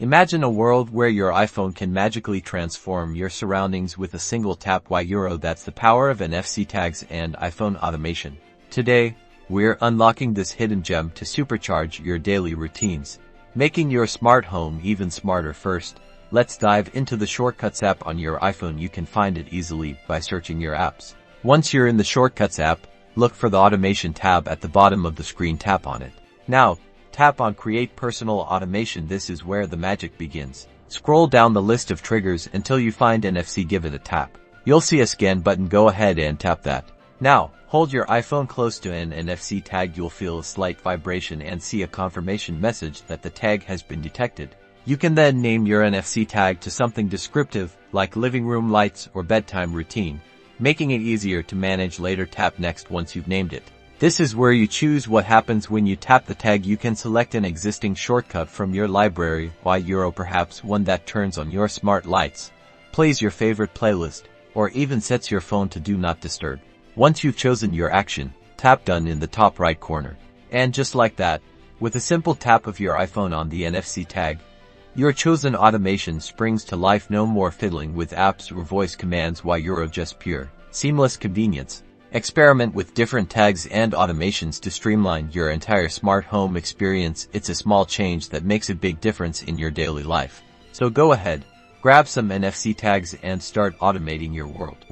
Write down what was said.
Imagine a world where your iPhone can magically transform your surroundings with a single tap. Why Euro? That's the power of NFC tags and iPhone automation. Today, we're unlocking this hidden gem to supercharge your daily routines, making your smart home even smarter. First, let's dive into the Shortcuts app on your iPhone. You can find it easily by searching your apps. Once you're in the Shortcuts app, look for the Automation tab at the bottom of the screen. Tap on it. Now, tap on Create Personal Automation. This is where the magic begins. Scroll down the list of triggers until you find NFC. Give it a tap. You'll see a scan button. Go ahead and tap that. Now, hold your iPhone close to an NFC tag. You'll feel a slight vibration and see a confirmation message that the tag has been detected. You can then name your NFC tag to something descriptive, like living room lights or bedtime routine, making it easier to manage later. Tap Next once you've named it. This is where you choose what happens when you tap the tag. You can select an existing shortcut from your library, perhaps one that turns on your smart lights, plays your favorite playlist, or even sets your phone to Do Not Disturb. Once you've chosen your action, tap Done in the top right corner. And just like that, with a simple tap of your iPhone on the NFC tag, your chosen automation springs to life. No more fiddling with apps or voice commands. Just pure, seamless convenience. Experiment with different tags and automations to streamline your entire smart home experience. It's a small change that makes a big difference in your daily life. So go ahead, grab some NFC tags and start automating your world.